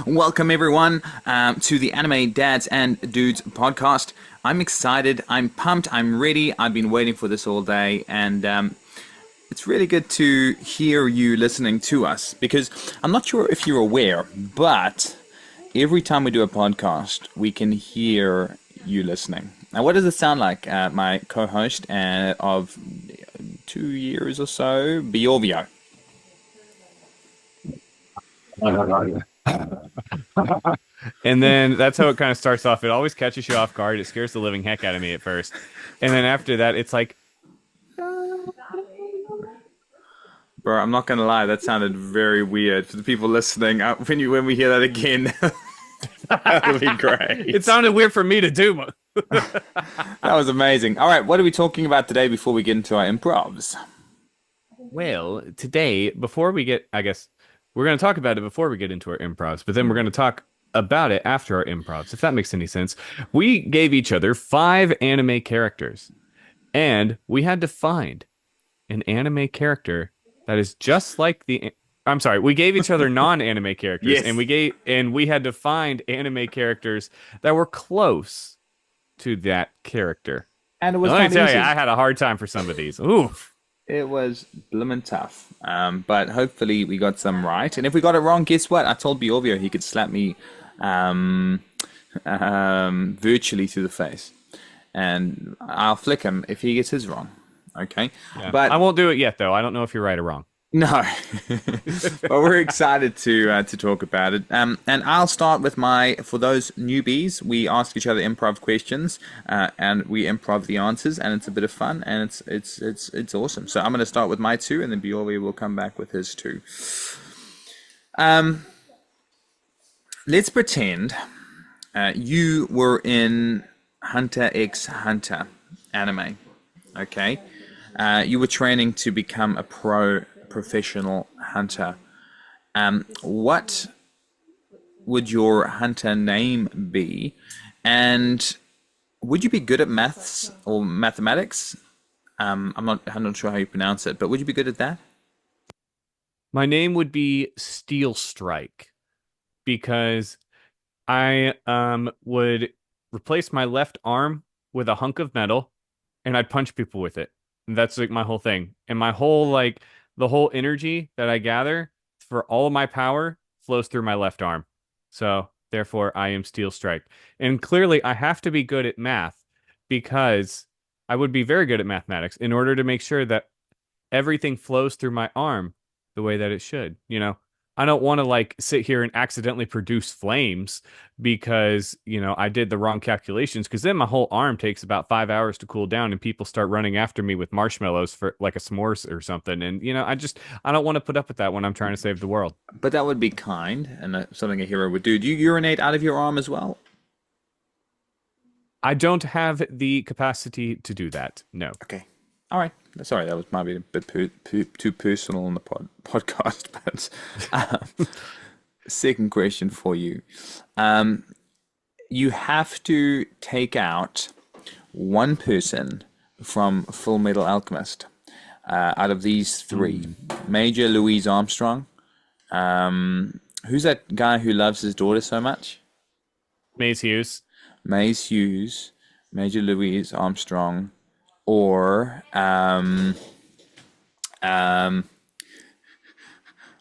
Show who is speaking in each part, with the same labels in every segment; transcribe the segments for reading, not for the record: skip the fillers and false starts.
Speaker 1: Welcome, everyone, to the Anime Dads and Dudes podcast. I'm excited. I'm pumped. I'm ready. I've been waiting for this all day. And it's really good to hear you listening to us because I'm not sure if you're aware, but every time we do a podcast, we can hear you listening. Now, what does it sound like? My co host of 2 years or so, Bjorvio.
Speaker 2: And then that's how it kind of starts off. It always catches you off guard. It scares the living heck out of me at first. And then after that, it's like,
Speaker 1: Bro, I'm not gonna lie, that sounded very weird for the people listening. When we hear that again, that'll be
Speaker 2: it
Speaker 1: great.
Speaker 2: sounded weird for me to do.
Speaker 1: That was amazing. All right, what are we talking about today before we get into our improvs?
Speaker 2: Well, today, before we get, I guess, we're going to talk about it before we get into our improvs, but then we're going to talk about it after our improvs, if that makes any sense. We gave each other 5 anime characters, and we had to find an anime character that is just like the. I'm sorry, we gave each other non-anime characters,
Speaker 1: Yes,
Speaker 2: and we had to find anime characters that were close to that character.
Speaker 1: and it was
Speaker 2: And let me
Speaker 1: kind of
Speaker 2: tell you,
Speaker 1: easy.
Speaker 2: I had a hard time for some of these. Ooh.
Speaker 1: It was bloomin' tough, but hopefully we got some right. And if we got it wrong, guess what? I told Bjorvio he could slap me um, virtually through the face, and I'll flick him if he gets his wrong. Okay,
Speaker 2: Yeah.
Speaker 1: but
Speaker 2: I won't do it yet, though. I don't know if you're right or wrong.
Speaker 1: no, but we're excited to talk about it. And I'll start with my. For those newbies, we ask each other improv questions, and we improv the answers, and it's a bit of fun, and it's awesome. So I'm going to start with my two, and then Bjorvi will come back with his two. Um, let's pretend you were in Hunter x Hunter anime. Okay, you were training to become a professional hunter. What would your hunter name be? And would you be good at maths or mathematics? I'm not sure how you pronounce it, but would you be good at that?
Speaker 2: My name would be Steel Strike because I would replace my left arm with a hunk of metal and I'd punch people with it. And that's like my whole thing. And my whole the whole energy that I gather for all of my power flows through my left arm. So therefore I am Steel Strike. And clearly I have to be good at math because I would be very good at mathematics in order to make sure that everything flows through my arm the way that it should. I don't want to sit here and accidentally produce flames because, I did the wrong calculations because then my whole arm takes about 5 hours to cool down and people start running after me with marshmallows for like a s'mores or something. And, I don't want to put up with that when I'm trying to save the world.
Speaker 1: But that would be kind and something a hero would do. Do you urinate out of your arm as well?
Speaker 2: I don't have the capacity to do that. No.
Speaker 1: Okay. All right. Sorry, that was maybe a bit too personal on the podcast. But second question for you: you have to take out one person from Full Metal Alchemist out of these three. Major Louise Armstrong. Who's that guy who loves his daughter so much?
Speaker 2: Maze Hughes.
Speaker 1: Maze Hughes, Major Louise Armstrong, or um,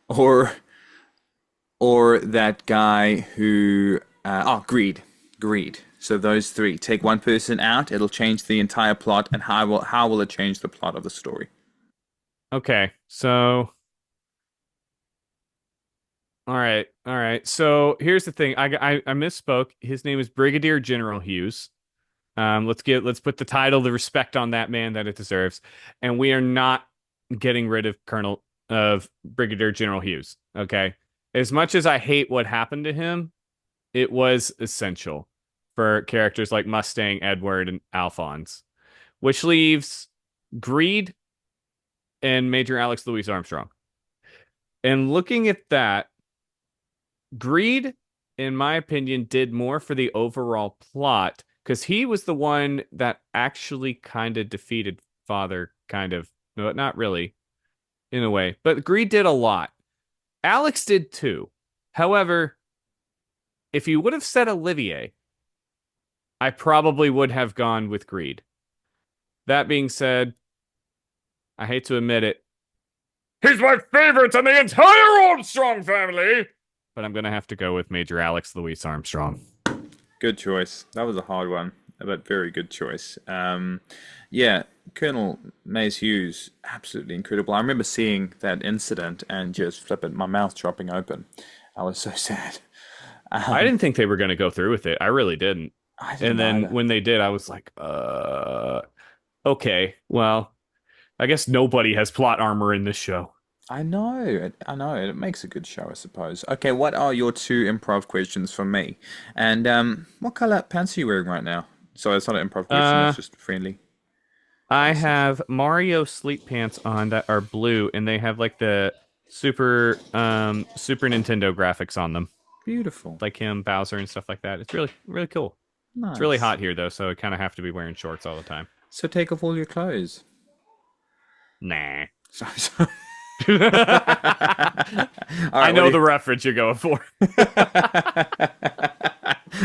Speaker 1: or or that guy who Greed. So those three. Take one person out, it'll change the entire plot. And how will it change the plot of the story?
Speaker 2: Okay. So, all right. All right. So here's the thing. I misspoke. His name is Brigadier General Hughes. Let's put the title, the respect on that man that it deserves. And we are not getting rid of Brigadier General Hughes. Okay. As much as I hate what happened to him, it was essential for characters like Mustang, Edward, and Alphonse, which leaves Greed and Major Alex Louis Armstrong. And looking at that, Greed, in my opinion, did more for the overall plot because he was the one that actually kind of defeated Father, kind of. No, not really, in a way. But Greed did a lot. Alex did too. However, if you would have said Olivier, I probably would have gone with Greed. That being said, I hate to admit it, he's my favorite in the entire Armstrong family. But I'm gonna have to go with Major Alex Louis Armstrong.
Speaker 1: Good choice. That was a hard one, but very good choice. Yeah, Colonel Mays Hughes, absolutely incredible. I remember seeing that incident and just flipping my mouth dropping open. I was so sad.
Speaker 2: I
Speaker 1: Um,
Speaker 2: didn't think they were gonna go through with it. I really didn't.
Speaker 1: I
Speaker 2: And
Speaker 1: didn't
Speaker 2: then
Speaker 1: either.
Speaker 2: when they did, I was like, okay, well, I guess nobody has plot armor in this show.
Speaker 1: I know. It makes a good show, I suppose. Okay, what are your two improv questions for me? And what color pants are you wearing right now? So it's not an improv question, that's
Speaker 2: Uh,
Speaker 1: just friendly
Speaker 2: I
Speaker 1: conversation.
Speaker 2: have Mario sleep pants on that are blue, and they have like the Super Nintendo graphics on them,
Speaker 1: Beautiful.
Speaker 2: like him, Bowser, and stuff like that. It's really really cool. It's really
Speaker 1: Nice.
Speaker 2: hot here though, so I kind of have to be wearing shorts all the time.
Speaker 1: So take off all your clothes.
Speaker 2: Nah.
Speaker 1: So. All
Speaker 2: I
Speaker 1: right, what
Speaker 2: know
Speaker 1: do
Speaker 2: the reference you're going for.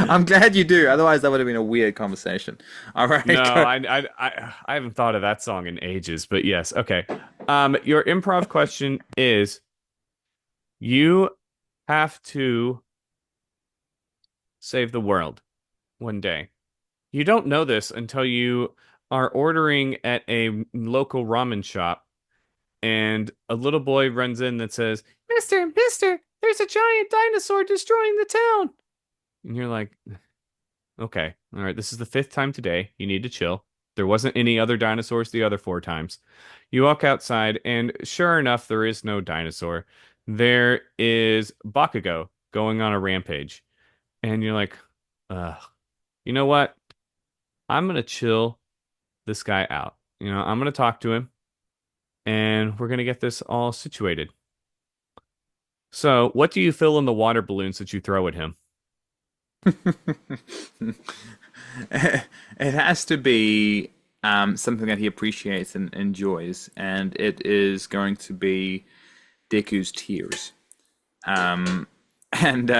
Speaker 1: I'm glad you do. Otherwise, that would have been a weird conversation. All
Speaker 2: No,
Speaker 1: right, go.
Speaker 2: I haven't thought of that song in ages, but yes, okay. Your improv question is you have to save the world one day. You don't know this until you are ordering at a local ramen shop, and a little boy runs in that says, Mister, there's a giant dinosaur destroying the town. And you're like, okay, all right, this is the fifth time today. You need to chill. There wasn't any other dinosaurs the other four times. You walk outside, and sure enough, there is no dinosaur. There is Bakugo going on a rampage. And you're like, you know what? I'm gonna chill this guy out. I'm gonna talk to him, and we're gonna get this all situated. So, what do you fill in the water balloons that you throw at him?
Speaker 1: It has to be something that he appreciates and enjoys, and it is going to be Deku's tears. Um, and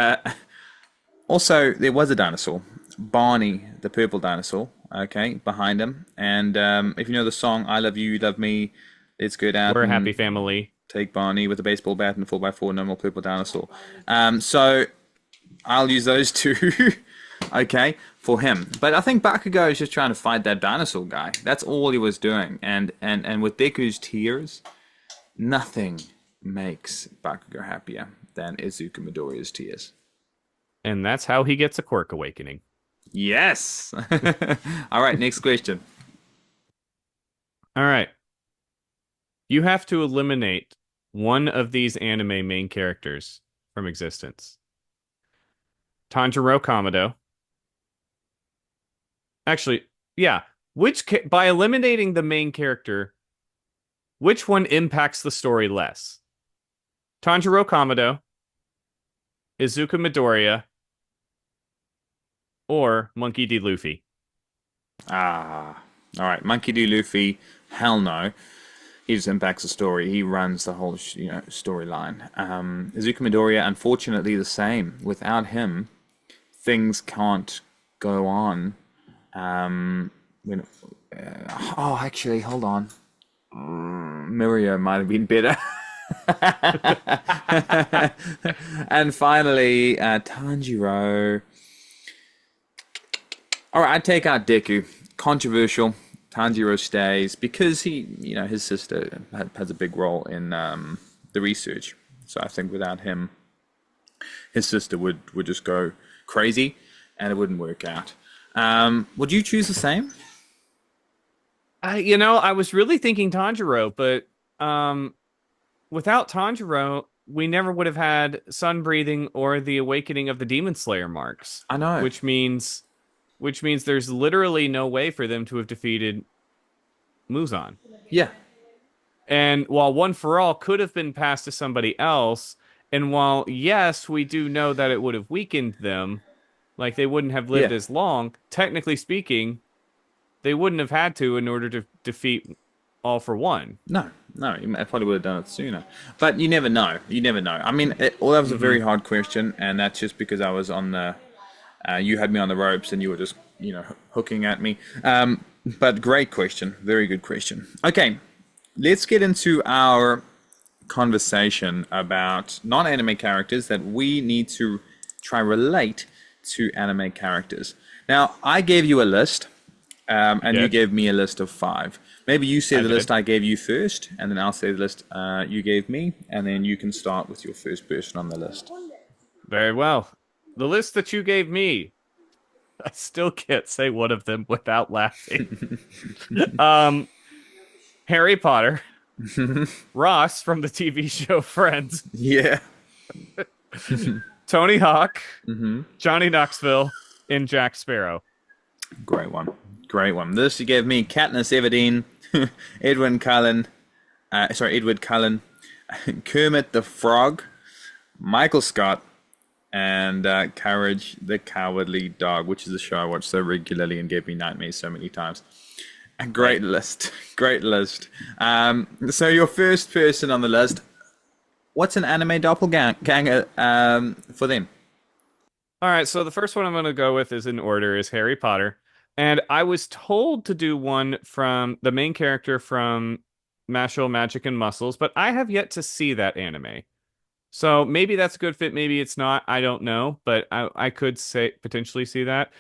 Speaker 1: Also, there was a dinosaur, Barney, the purple dinosaur. Okay, behind him, and if you know the song "I Love You, You Love Me," let's go out
Speaker 2: We're a happy
Speaker 1: and
Speaker 2: family.
Speaker 1: take Barney with a baseball bat and a 4x4, no more purple dinosaur. So I'll use those two, okay, for him. But I think Bakugo is just trying to fight that dinosaur guy. That's all he was doing. And with Deku's tears, nothing makes Bakugo happier than Izuku Midoriya's tears.
Speaker 2: And that's how he gets a quirk awakening.
Speaker 1: Yes. All right, next question.
Speaker 2: All right. You have to eliminate one of these anime main characters from existence. Tanjiro Kamado. Actually, yeah. By eliminating the main character, which one impacts the story less? Tanjiro Kamado, Izuku Midoriya, or Monkey D. Luffy?
Speaker 1: Ah, all right. Monkey D. Luffy, hell no. He just impacts the story. He runs the whole, storyline. Izuku Midoriya, unfortunately, the same. Without him, things can't go on. When, actually, hold on. Mirio might have been better. And finally, Tanjiro. All right, I'd take out Deku. Controversial. Tanjiro stays because his sister has a big role in the research. So I think without him, his sister would just go crazy, and it wouldn't work out. Would you choose the same?
Speaker 2: I was really thinking Tanjiro, but without Tanjiro, we never would have had sun breathing or the awakening of the Demon Slayer marks,
Speaker 1: I know.
Speaker 2: which means there's literally no way for them to have defeated Muzan.
Speaker 1: Yeah,
Speaker 2: And while One for All could have been passed to somebody else, and while yes, we do know that it would have weakened them, like they wouldn't have lived
Speaker 1: yeah.
Speaker 2: as long, technically speaking, they wouldn't have had to in order to defeat All for One.
Speaker 1: No, no, I probably would have done it sooner. But you never know. You never know. I mean, well, that was a very hard question, and that's just because I was on the. You had me on the ropes, and you were just, hooking at me. But great question. Very good question. Okay, let's get into our conversation about non-anime characters that we need to try relate to anime characters. Now, I gave you a list, and you
Speaker 2: Yes,
Speaker 1: gave me a list of 5. Maybe you say
Speaker 2: I
Speaker 1: the
Speaker 2: did.
Speaker 1: list I gave you first, and then I'll say the list you gave me, and then you can start with your first person on the list.
Speaker 2: Very well. The list that you gave me, I still can't say one of them without laughing. Um, Harry Potter, Ross from the TV show Friends,
Speaker 1: Yeah.
Speaker 2: Tony Hawk,
Speaker 1: Hmm.
Speaker 2: Johnny Knoxville, and Jack Sparrow.
Speaker 1: Great one. Great one. This you gave me Katniss Everdeen, Edward Cullen, Kermit the Frog, Michael Scott, and Courage the Cowardly Dog, which is a show I watch so regularly and gave me nightmares so many times. A great list. Great list. So your first person on the list, what's an anime doppelganger for them?
Speaker 2: All right, so the first one I'm going to go with is in order is Harry Potter. And I was told to do one from the main character from Mashle Magic and Muscles, but I have yet to see that anime. So maybe that's a good fit, maybe it's not. I don't know, but I could say potentially see that.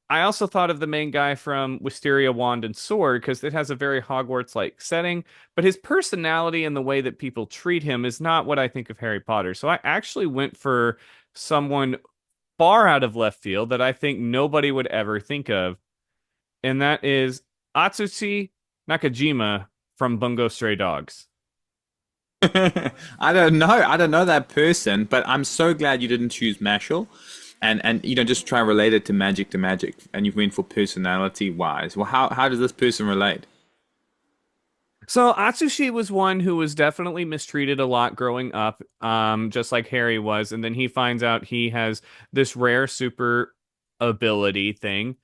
Speaker 2: I also thought of the main guy from Wisteria Wand and Sword because it has a very Hogwarts-like setting, but his personality and the way that people treat him is not what I think of Harry Potter. So I actually went for someone far out of left field that I think nobody would ever think of, and that is Atsushi Nakajima from Bungo Stray Dogs.
Speaker 1: I don't know. I don't know that person, but I'm so glad you didn't choose Mashal, and just try and relate it to magic, and you went for personality wise. Well, how does this person relate?
Speaker 2: So Atsushi was one who was definitely mistreated a lot growing up, just like Harry was, and then he finds out he has this rare super ability thing,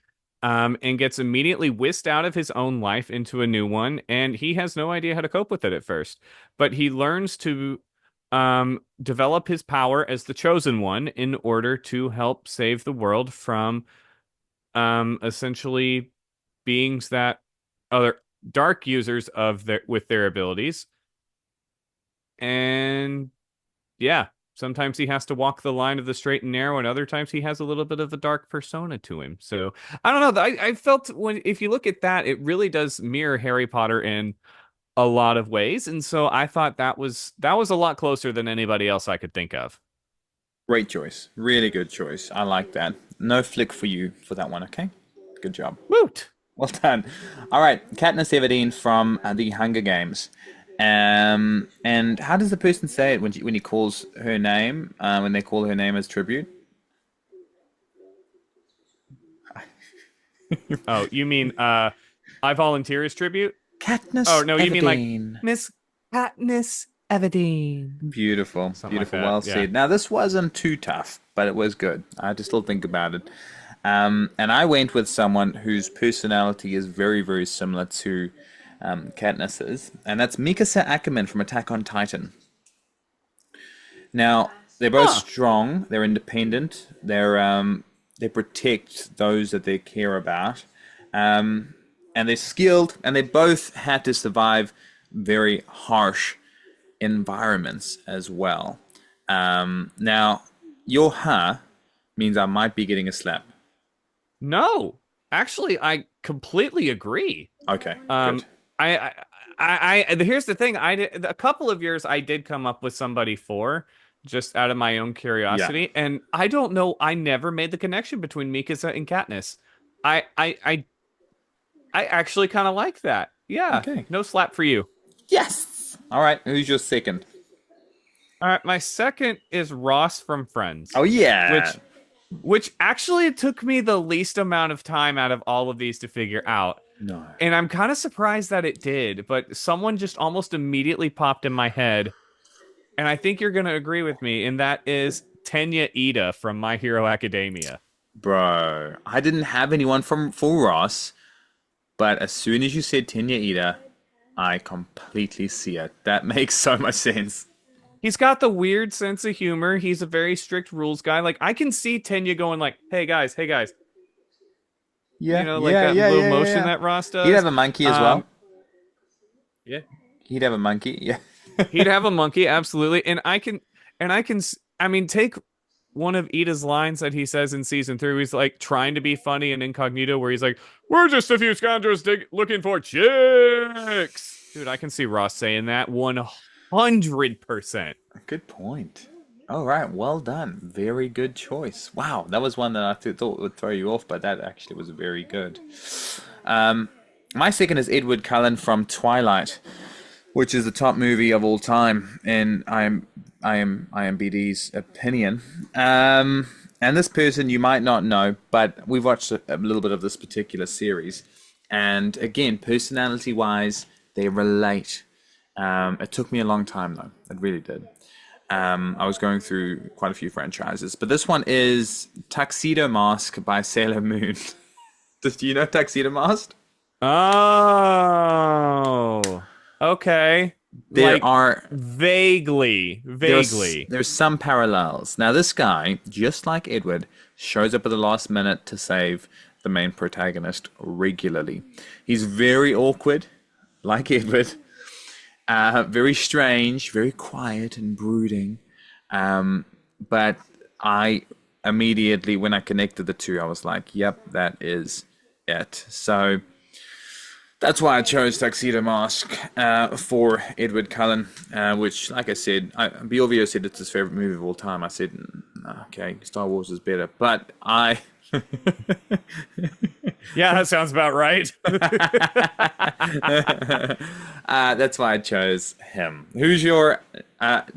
Speaker 2: and gets immediately whisked out of his own life into a new one, and he has no idea how to cope with it at first. But he learns to develop his power as the chosen one in order to help save the world from essentially beings that other dark users of their with their abilities. And yeah, sometimes he has to walk the line of the straight and narrow, and other times he has a little bit of a dark persona to him. So I don't know. I felt when if you look at that, it really does mirror Harry Potter in a lot of ways, and so I thought that was a lot closer than anybody else I could think of.
Speaker 1: Great choice. Really good choice. I like that. No flick for you for that one. Okay. Good job.
Speaker 2: Woot!
Speaker 1: Well done. All right, Katniss Everdeen from the Hunger Games. And how does the person say it when he calls her name? When they call her name as tribute?
Speaker 2: Oh, you mean I volunteer as tribute? Oh
Speaker 1: Katniss
Speaker 2: no, you mean like
Speaker 1: Everdeen.
Speaker 2: Miss Katniss Everdeen.
Speaker 1: Beautiful,
Speaker 2: Something like
Speaker 1: beautiful.
Speaker 2: that.
Speaker 1: Well
Speaker 2: Yeah.
Speaker 1: said. Now this wasn't too tough, but it was good. I had to still think about it. And I went with someone whose personality is very, very similar to Katniss's, and that's Mikasa Ackerman from Attack on Titan. Now, they're both
Speaker 2: Huh.
Speaker 1: strong. They're independent. They protect those that they care about, and they're skilled. And they both had to survive very harsh environments as well. Now, your ha means I might be getting a slap.
Speaker 2: No, actually, I completely agree.
Speaker 1: Okay, good.
Speaker 2: Um, here's the thing. I did a couple of years I did come up with somebody for just out of my own
Speaker 1: Yeah.
Speaker 2: curiosity, and I don't know. I never made the connection between Mikasa and Katniss. I I I I actually kind of like that. Yeah,
Speaker 1: Okay.
Speaker 2: no slap for you.
Speaker 1: Yes. All right. Who's your second?
Speaker 2: All right, my second is Ross from Friends,
Speaker 1: Oh yeah.
Speaker 2: which which actually it took me the least amount of time out of all of these to figure out.
Speaker 1: No.
Speaker 2: And I'm kind of surprised that it did, but someone just almost immediately popped in my head, and I think you're going to agree with me, and that is Tenya Ida from My Hero Academia.
Speaker 1: Bro, I didn't have anyone from full Ross, but as soon as you said Tenya Ida, I completely see it. That makes so much sense.
Speaker 2: He's got the weird sense of humor. He's a very strict rules guy. Like I can see Tenya going like, hey guys,
Speaker 1: Yeah,
Speaker 2: like
Speaker 1: yeah,
Speaker 2: that
Speaker 1: yeah,
Speaker 2: little
Speaker 1: yeah, yeah,
Speaker 2: motion
Speaker 1: yeah.
Speaker 2: that Ross
Speaker 1: He'd have
Speaker 2: does.
Speaker 1: a monkey as well.
Speaker 2: Um, yeah,
Speaker 1: He'd have a monkey. Yeah.
Speaker 2: he'd have a monkey, absolutely. I mean, take one of Ida's lines that he says in season 3. He's like trying to be funny and incognito, where he's like, "We're just a few scoundrels looking for chicks." Dude, I can see Ross saying that 100%.
Speaker 1: Good point. All right, well done. Very good choice. Wow, that was one that I thought would throw you off, but that actually was very good. My second is Edward Cullen from Twilight, which is the top movie of all time in IMDb's opinion. And this person you might not know, but we've watched a little bit of this particular series, and again, personality-wise, they relate. It took me a long time though. It really did. I was going through quite a few franchises, but this one is Tuxedo Mask by Sailor Moon. Do you know Tuxedo Mask?
Speaker 2: Oh, okay.
Speaker 1: There
Speaker 2: Like
Speaker 1: are
Speaker 2: vaguely.
Speaker 1: there's some parallels. Now, this guy, just like Edward, shows up at the last minute to save the main protagonist regularly. He's very awkward, like Edward. Very strange, very quiet and brooding. But I immediately, when I connected the two, I was like, yep, that is it. So that's why I chose Tuxedo Mask for Edward Cullen, which, like I said, Bjorvio said it's his favorite movie of all time. I said, okay, Star Wars is better. But I...
Speaker 2: Yeah, that sounds about right.
Speaker 1: That's why I chose him. Who's your...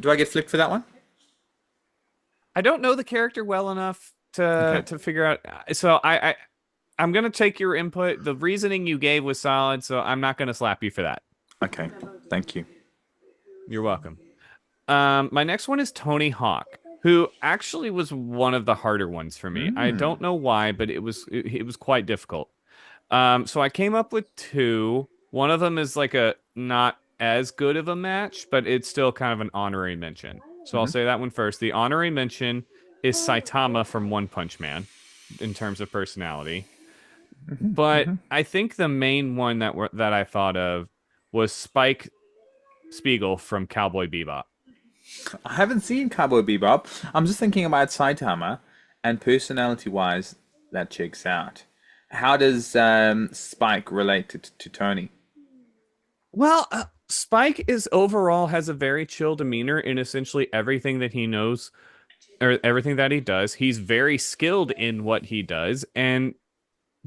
Speaker 1: do I get flicked for that one?
Speaker 2: I don't know the character well enough to
Speaker 1: Okay.
Speaker 2: figure out. So I'm gonna take your input. The reasoning you gave was solid, so I'm not gonna slap you for that.
Speaker 1: Okay. Thank you.
Speaker 2: You're welcome. My next one is Tony Hawk, who actually was one of the harder ones for me. I don't know why, but it was quite difficult. So I came up with two. One of them is like a not as good of a match, but it's still kind of an honorary mention. So I'll say that one first. The honorary mention is Saitama from One Punch Man in terms of personality. But I think the main one that I thought of was Spike Spiegel from Cowboy Bebop.
Speaker 1: I haven't seen Cowboy Bebop. I'm just thinking about Saitama, and personality-wise, that checks out. How does Spike relate to Tony?
Speaker 2: Well, Spike is overall has a very chill demeanor in essentially everything that he knows or everything that he does. He's very skilled in what he does, and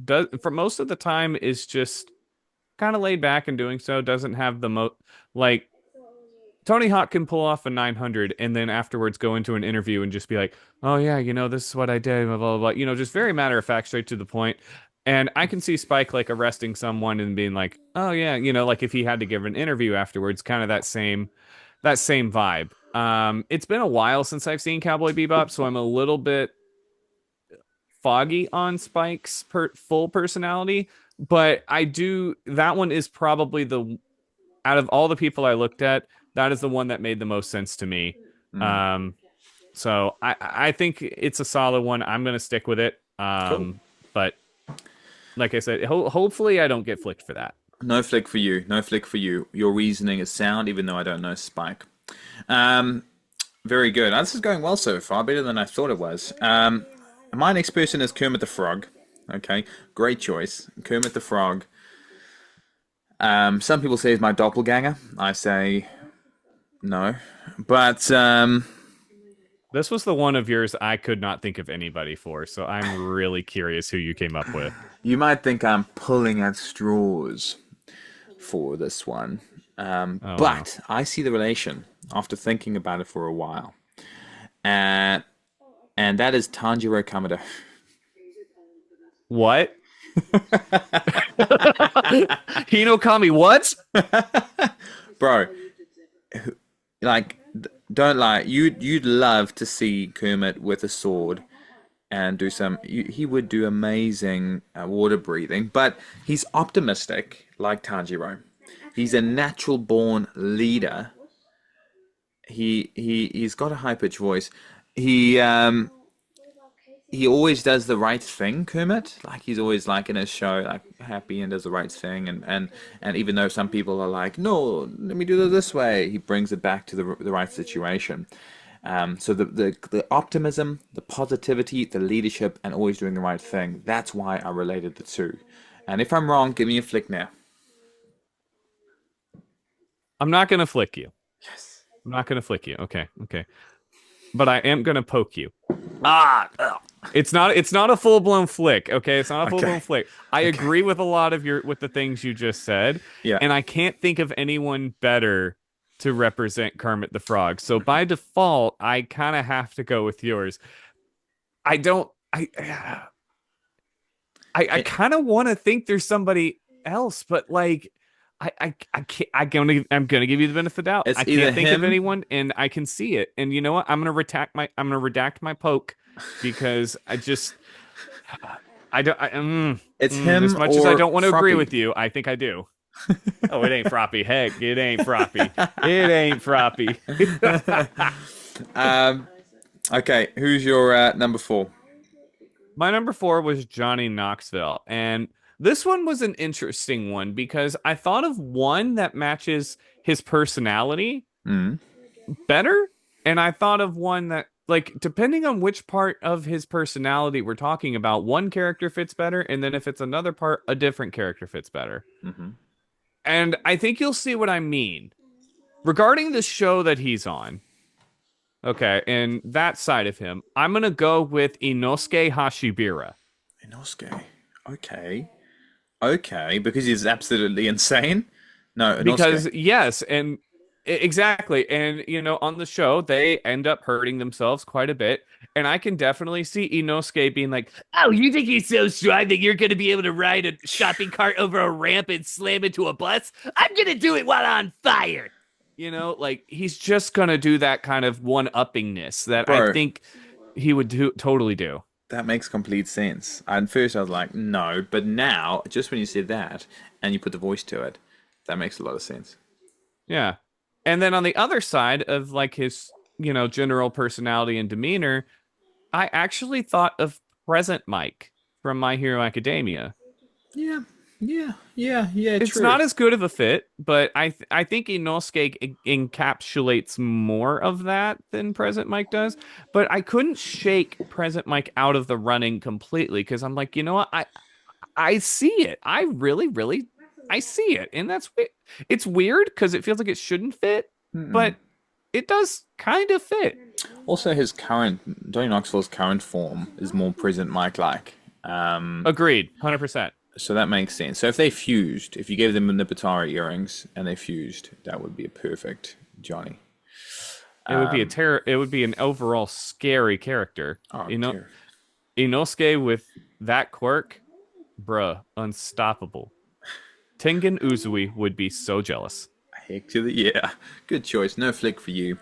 Speaker 2: does for most of the time is just kind of laid back and doing so. Doesn't have the like Tony Hawk can pull off a 900 and then afterwards go into an interview and just be like, "Oh yeah, this is what I did," blah blah blah. Just very matter of fact, straight to the point. And I can see Spike like arresting someone and being like, "Oh yeah," like if he had to give an interview afterwards, kind of that same vibe. It's been a while since I've seen Cowboy Bebop, so I'm a little bit foggy on Spike's full personality, but I do. That one is probably out of all the people I looked at, that is the one that made the most sense to me. So I think it's a solid one. I'm gonna stick with it.
Speaker 1: Cool.
Speaker 2: But like I said, hopefully I don't get flicked for that.
Speaker 1: No flick for you. No flick for you. Your reasoning is sound, even though I don't know Spike. Very good. This is going well so far, better than I thought it was. My next person is Kermit the Frog. Okay, great choice. Kermit the Frog. Some people say he's my doppelganger. I say no. But
Speaker 2: This was the one of yours I could not think of anybody for, so I'm really curious who you came up with.
Speaker 1: you might think I'm pulling at straws for this one.
Speaker 2: Wow.
Speaker 1: But I see the relation after thinking about it for a while. And that is Tanjiro Kamado.
Speaker 2: What? Hinokami, what?
Speaker 1: Bro, like, don't lie. You'd love to see Kermit with a sword and do he would do amazing water breathing, but he's optimistic like Tanjiro. He's a natural born leader. He's got a high pitched voice. He um he always does the right thing, Kermit. Like he's always like in his show, like happy and does the right thing. And even though some people are like, no, let me do it this way, he brings it back to the right situation. So the optimism, the positivity, the leadership, and always doing the right thing. That's why I related the two. And if I'm wrong, give me a flick now.
Speaker 2: I'm not gonna flick you.
Speaker 1: Yes.
Speaker 2: I'm not gonna flick you. Okay, okay. But I am gonna poke you.
Speaker 1: Ah. Ugh.
Speaker 2: It's not a full blown flick, okay? It's not a full blown
Speaker 1: Okay.
Speaker 2: flick. I
Speaker 1: Okay.
Speaker 2: agree with a lot of with the things you just said,
Speaker 1: Yeah.
Speaker 2: and I can't think of anyone better to represent Kermit the Frog. So by default, I kind of have to go with yours. I don't I
Speaker 1: It,
Speaker 2: kind of want to think there's somebody else, but like I can't I'm gonna give you the benefit of the doubt.
Speaker 1: it's
Speaker 2: I
Speaker 1: either
Speaker 2: can't think of
Speaker 1: him.
Speaker 2: anyone and I can see it. And you know what? I'm gonna redact my poke because I don't
Speaker 1: It's
Speaker 2: as
Speaker 1: him
Speaker 2: much as I
Speaker 1: or
Speaker 2: don't want to agree
Speaker 1: Froppy.
Speaker 2: with you, I think I do. Oh, it ain't Froppy. Heck, it ain't Froppy. It ain't Froppy.
Speaker 1: um. Okay. Who's your number four?
Speaker 2: My number four was Johnny Knoxville. And this one was an interesting one because I thought of one that matches his personality
Speaker 1: Mm.
Speaker 2: better. And I thought of one that, like, depending on which part of his personality we're talking about, one character fits better. And then if it's another part, a different character fits better.
Speaker 1: Hmm.
Speaker 2: And I think you'll see what I mean. Regarding the show that he's on, okay, and that side of him, I'm going to go with Inosuke Hashibira.
Speaker 1: Inosuke. Okay. Okay. Because he's absolutely insane. No, Inosuke.
Speaker 2: Because yes, and exactly, and on the show they end up hurting themselves quite a bit, and I can definitely see Inosuke being like, "Oh, you think you're so strong that you're going to be able to ride a shopping cart over a ramp and slam into a bus? I'm going to do it while on fire." Like he's just going to do that kind of one-uppingness that I
Speaker 1: Bro,
Speaker 2: think he would totally do.
Speaker 1: that makes complete sense. At first I was like, no, but now, just when you said that and you put the voice to it, that makes a lot of sense.
Speaker 2: Yeah. And then on the other side of like his, general personality and demeanor, I actually thought of Present Mike from My Hero Academia.
Speaker 1: Yeah. Yeah. Yeah. Yeah.
Speaker 2: It's
Speaker 1: True.
Speaker 2: not as good of a fit, but I think Inosuke encapsulates more of that than Present Mike does. But I couldn't shake Present Mike out of the running completely because I'm like, you know what? I see it. I really, really, I see it, and it's weird because it feels like it shouldn't fit, but it does kind of fit.
Speaker 1: Also, his current, Johnny Knoxville's current form is more present Mike like.
Speaker 2: Agreed, 100%.
Speaker 1: So that makes sense. So if they fused, if you gave them the Nipatara earrings and they fused, that would be a perfect Johnny.
Speaker 2: It would be a terror. It would be an overall scary character.
Speaker 1: Oh,
Speaker 2: You know,
Speaker 1: dear.
Speaker 2: Inosuke with that quirk, bruh, unstoppable. Tengen Uzui would be so jealous.
Speaker 1: Heck to the yeah. Good choice. No flick for you.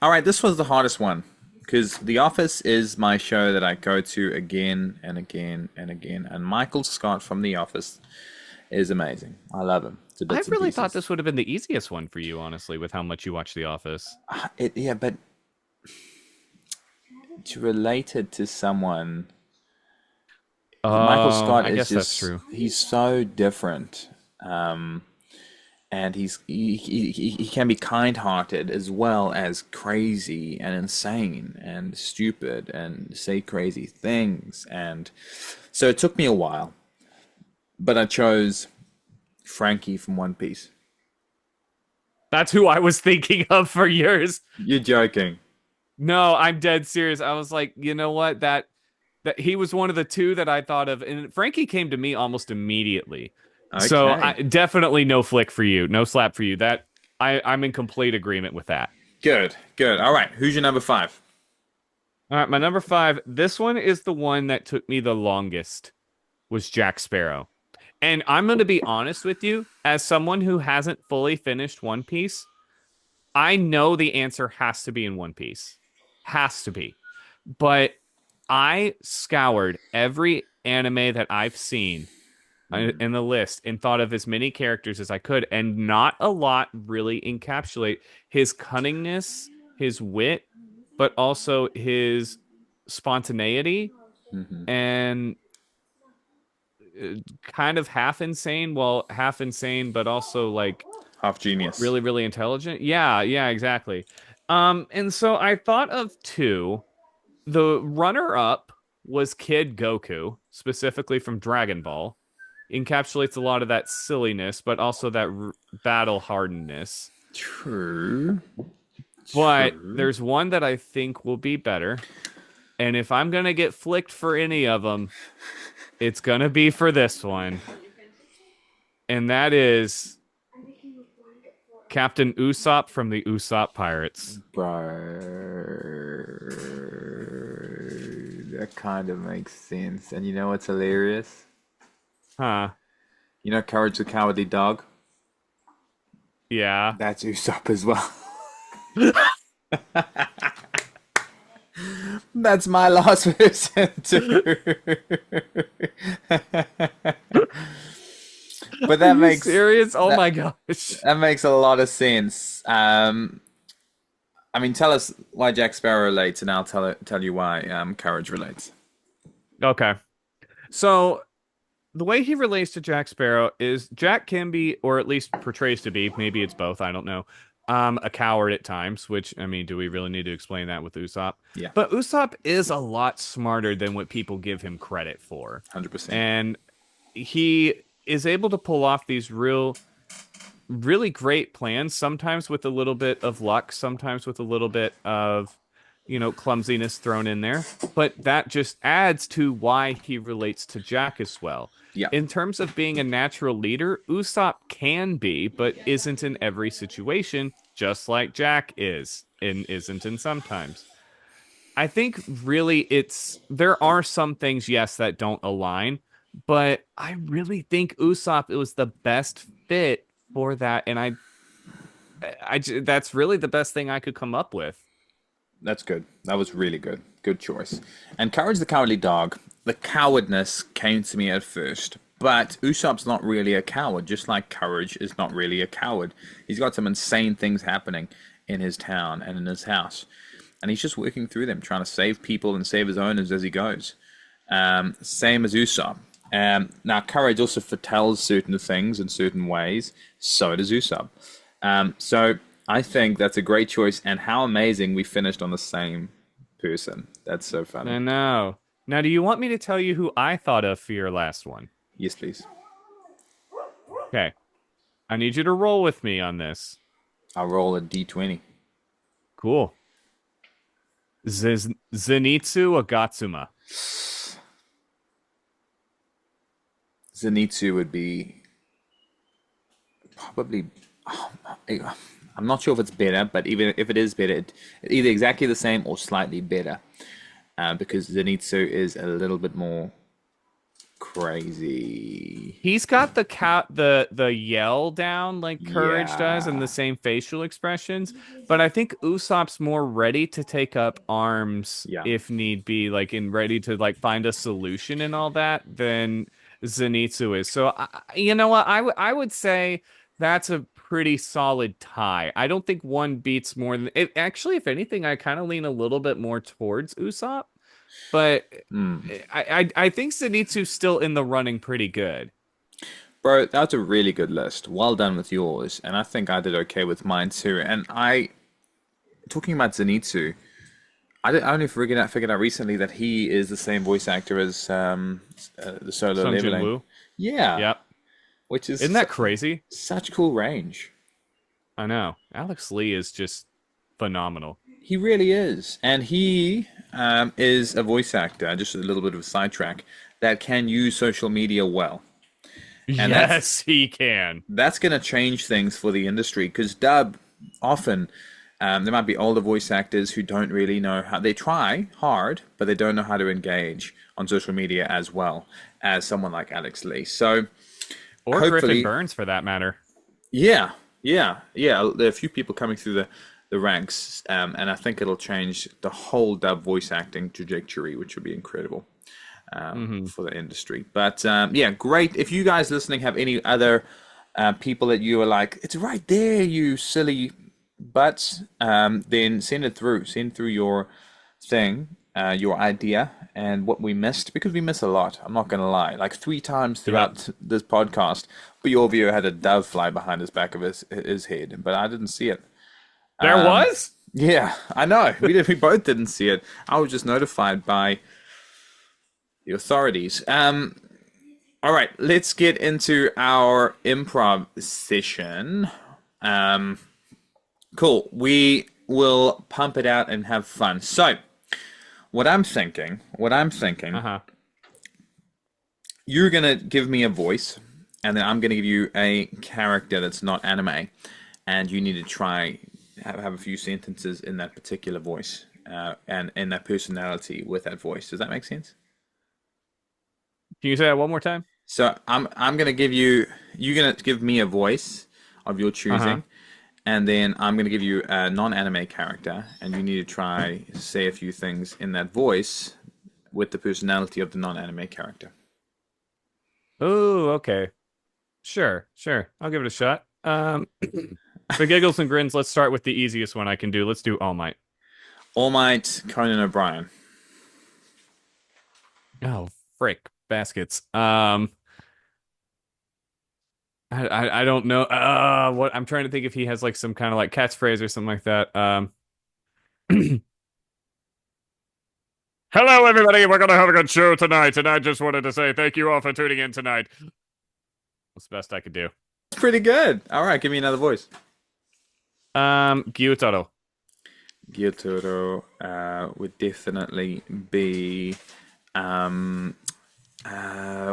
Speaker 1: All right, this was the hardest one because The Office is my show that I go to again and again and again. And Michael Scott from The Office is amazing. I love him. It's a
Speaker 2: I
Speaker 1: bits and
Speaker 2: really thought
Speaker 1: pieces.
Speaker 2: this would have been the easiest one for you, honestly, with how much you watch The Office.
Speaker 1: Yeah, but to relate it to someone, Michael Scott
Speaker 2: I
Speaker 1: is
Speaker 2: guess that's
Speaker 1: just
Speaker 2: true.
Speaker 1: he's so different. Um, and he can be kind-hearted as well as crazy and insane and stupid and say crazy things. And so it took me a while, but I chose Frankie from One Piece.
Speaker 2: That's who I was thinking of for years.
Speaker 1: You're joking.
Speaker 2: No, I'm dead serious. I was like, you know what? That he was one of the two that I thought of, and Frankie came to me almost immediately. So I
Speaker 1: Okay,
Speaker 2: definitely no flick for you, no slap for you. That I'm in complete agreement with that.
Speaker 1: good, good. All right, who's your number five?
Speaker 2: All right, my number five. This one is the one that took me the longest. Was Jack Sparrow. And I'm going to be honest with you, as someone who hasn't fully finished One Piece, I know the answer has to be in One Piece. Has to be. But I scoured every anime that I've seen
Speaker 1: Mm.
Speaker 2: in the list and thought of as many characters as I could, and not a lot really encapsulate his cunningness, his wit, but also his spontaneity
Speaker 1: Hmm.
Speaker 2: and kind of half insane, well, half insane, but also like
Speaker 1: Half genius.
Speaker 2: really, really intelligent. Yeah, yeah, exactly. And so I thought of two. The runner-up was Kid Goku, specifically from Dragon Ball. Encapsulates a lot of that silliness, but also that battle hardness.
Speaker 1: True.
Speaker 2: But
Speaker 1: True.
Speaker 2: there's one that I think will be better. And if I'm gonna get flicked for any of them, it's gonna be for this one. And that is Captain Usopp from the Usopp Pirates.
Speaker 1: Bro, that kind of makes sense. And you know what's hilarious?
Speaker 2: Huh.
Speaker 1: You know Courage the Cowardly Dog?
Speaker 2: Yeah.
Speaker 1: That's Usopp as well. That's my last person too. But
Speaker 2: Are
Speaker 1: that
Speaker 2: you
Speaker 1: makes
Speaker 2: serious? Oh
Speaker 1: that
Speaker 2: my gosh.
Speaker 1: that makes a lot of sense. I mean, tell us why Jack Sparrow relates, and I'll tell you why Courage relates.
Speaker 2: Okay. So the way he relates to Jack Sparrow is Jack can be, or at least portrays to be, maybe it's both, I don't know, a coward at times, which, I mean, do we really need to explain that with Usopp?
Speaker 1: Yeah,
Speaker 2: But Usopp is a lot smarter than what people give him credit for.
Speaker 1: 100%.
Speaker 2: And he is able to pull off these really great plans, sometimes with a little bit of luck, sometimes with a little bit of, clumsiness thrown in there. But that just adds to why he relates to Jack as well.
Speaker 1: Yeah,
Speaker 2: In terms of being a natural leader, Usopp can be, but isn't in every situation, just like Jack is and isn't in sometimes. I think really there are some things, yes, that don't align, but I really think Usopp it was the best fit for that, and that's really the best thing I could come up with.
Speaker 1: that's good. That was really good. Good choice. And Courage the Cowardly Dog, the cowardness came to me at first. But Usopp's not really a coward, just like Courage is not really a coward. He's got some insane things happening in his town and in his house. And he's just working through them, trying to save people and save his owners as he goes. Same as Usopp. Now, Courage also foretells certain things in certain ways. So does Usopp. So I think that's a great choice. And how amazing we finished on the same person. That's so funny.
Speaker 2: I know. Now, do you want me to tell you who I thought of for your last one?
Speaker 1: Yes, please.
Speaker 2: Okay. I need you to roll with me on this.
Speaker 1: I'll roll a d20.
Speaker 2: Cool. Zenitsu Agatsuma.
Speaker 1: Zenitsu would be probably. I'm not sure if it's better, but even if it is better, it's either exactly the same or slightly better. Because Zenitsu is a little bit more crazy.
Speaker 2: He's got the yell down like Courage does and the
Speaker 1: Yeah.
Speaker 2: same facial expressions, but I think Usopp's more ready to take up arms
Speaker 1: Yeah.
Speaker 2: if need be, like and ready to like find a solution and all that than Zenitsu is. So you know what? I would say that's a pretty solid tie. I don't think one beats more than it. Actually, if anything, I kind of lean a little bit more towards Usopp. But
Speaker 1: Mm.
Speaker 2: I think Zenitsu's still in the running pretty good.
Speaker 1: Bro, that's a really good list. Well done with yours. And I think I did okay with mine too. And talking about Zenitsu, I only figured out recently that he is the same voice actor as the solo
Speaker 2: Sung Jin
Speaker 1: leveling.
Speaker 2: Woo.
Speaker 1: Yeah,
Speaker 2: Yep.
Speaker 1: which is
Speaker 2: Isn't that crazy?
Speaker 1: such cool range.
Speaker 2: I know. Alex Lee is just phenomenal.
Speaker 1: He really is. And he is a voice actor, just a little bit of a sidetrack, that can use social media well. And
Speaker 2: Yes, he can.
Speaker 1: that's going to change things for the industry because dub often there might be older voice actors who don't really know how they try hard, but they don't know how to engage on social media as well as someone like Alex Lee. So
Speaker 2: Or Griffin
Speaker 1: hopefully,
Speaker 2: Burns for that matter.
Speaker 1: yeah, yeah, yeah. There are a few people coming through the ranks, and I think it'll change the whole dub voice acting trajectory, which would be incredible
Speaker 2: Hmm.
Speaker 1: for the industry. But yeah, great. If you guys listening have any other people that you are like, it's right there, you silly butts, then send it through. Send through your thing, your idea, and what we missed, because we miss a lot. I'm not going to lie. Like 3 times
Speaker 2: Yep.
Speaker 1: throughout this podcast, Bjorvio had a dove fly behind his back of his head, but I didn't see it.
Speaker 2: There was?
Speaker 1: Yeah, I know. We both didn't see it. I was just notified by the authorities. All right, let's get into our improv session. Um, cool. We will pump it out and have fun. So, what I'm thinking,
Speaker 2: Uh-huh.
Speaker 1: you're gonna give me a voice, and then I'm gonna give you a character that's not anime, and you need to try have a few sentences in that particular voice, and in that personality with that voice. Does that make sense?
Speaker 2: Can you say that one more time?
Speaker 1: So I'm gonna give you you're gonna give me a voice of your
Speaker 2: Uh-huh.
Speaker 1: choosing, and then I'm gonna give you a non-anime character, and you need to try say a few things in that voice with the personality of the non-anime character.
Speaker 2: Oh, okay. Sure, sure. I'll give it a shot. For giggles and grins, let's start with the easiest one I can do. Let's do All Might.
Speaker 1: All Might, Conan O'Brien.
Speaker 2: Oh, frick. Baskets. I don't know. What I'm trying to think if he has like some kind of like catchphrase or something like that. Hello, everybody. We're gonna have a good show tonight, and I just wanted to say thank you all for tuning in tonight. That's the best I could do.
Speaker 1: It's pretty good. All right, give me another voice.
Speaker 2: Gyutaro.
Speaker 1: Gyotaro would definitely be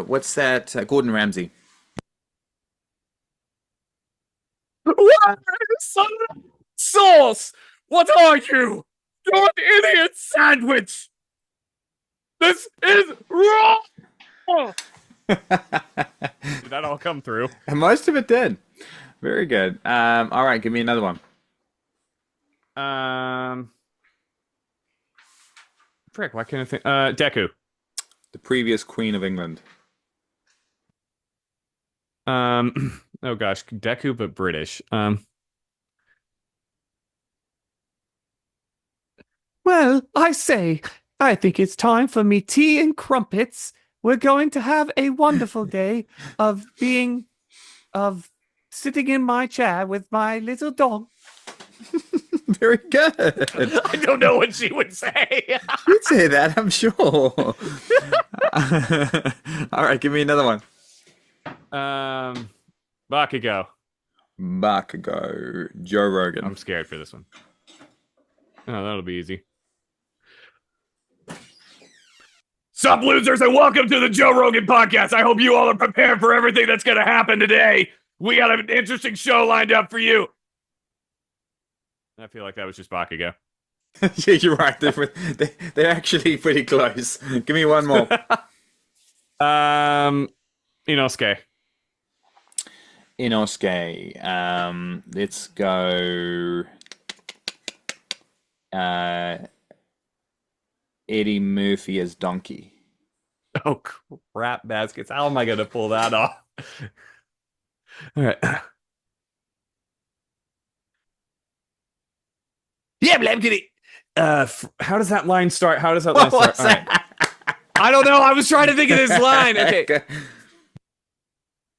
Speaker 1: what's that? Gordon Ramsay.
Speaker 2: What? Son of sauce! What are you? You're an idiot sandwich! This is wrong! Did that all come through?
Speaker 1: Most of it did. Very good. All right, give me another one.
Speaker 2: Um, Frick, why can't I think? Deku.
Speaker 1: The previous Queen of England.
Speaker 2: Oh gosh, Deku, but British. Well, I say, I think it's time for me tea and crumpets. We're going to have a wonderful day of of sitting in my chair with my little dog.
Speaker 1: Very good.
Speaker 2: I don't know what she would say.
Speaker 1: You'd say that, I'm sure. All right, give me another one.
Speaker 2: Bakugo.
Speaker 1: Bakugo. Joe Rogan.
Speaker 2: I'm scared for this one. Oh, that'll be easy. Sup, losers, and welcome to the Joe Rogan podcast. I hope you all are prepared for everything that's going to happen today. We got an interesting show lined up for you. I feel like that was just Bakugo.
Speaker 1: Yeah, you're right. They're actually pretty close. Give me one more.
Speaker 2: Inosuke.
Speaker 1: Inosuke. Let's go. Uh, Eddie Murphy as Donkey.
Speaker 2: Oh, crap baskets. How am I going to pull that off? All right. Yeah, but I'm kidding. How does that line start? How does that line start?
Speaker 1: What's that?
Speaker 2: Right. I don't know. I was trying to think of this line. Okay.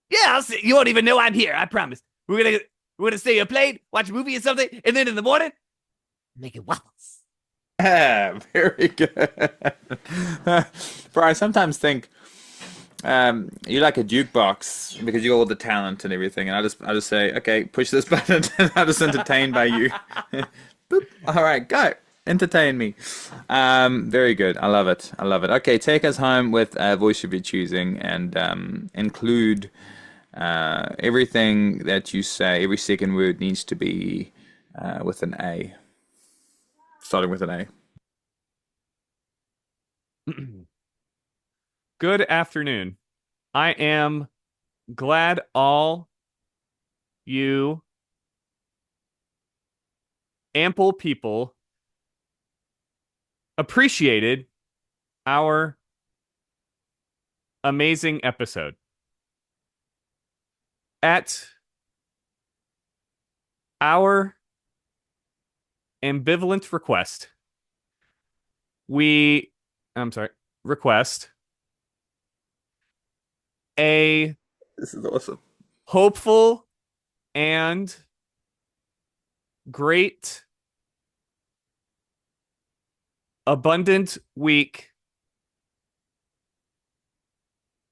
Speaker 2: Yeah, I'll see. You won't even know I'm here. I promise. We're gonna stay up late, watch a movie or something, and then in the morning, make it waffles.
Speaker 1: Yeah, very good. Bro, I sometimes think you're like a jukebox because you got all the talent and everything, and I just say, okay, push this button, and I'm just entertained by you. Boop. All right, go. Entertain me. Very good. I love it. I love it. Okay, take us home with a voice of your choosing, and include everything that you say. Every second word needs to be with an A, starting with an A.
Speaker 2: Good afternoon. I am glad all you ample people appreciated our amazing episode. At our ambivalent request, we, I'm sorry, request a
Speaker 1: This is awesome.
Speaker 2: hopeful and great, abundant week.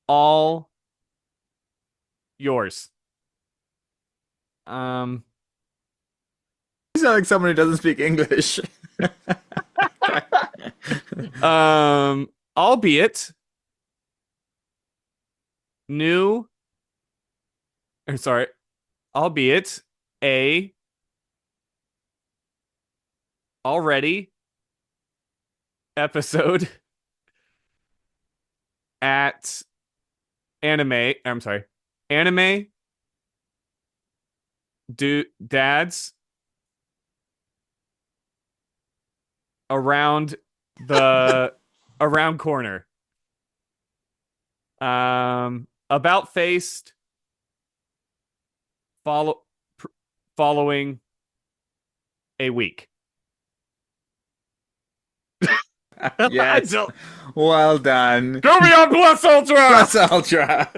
Speaker 2: All yours.
Speaker 1: You sound like someone who doesn't speak English.
Speaker 2: Albeit new, I'm sorry, albeit a already episode at anime dads around the around corner. About faced following a week.
Speaker 1: Yes. Well done.
Speaker 2: Go beyond Plus Ultra!
Speaker 1: Plus Ultra.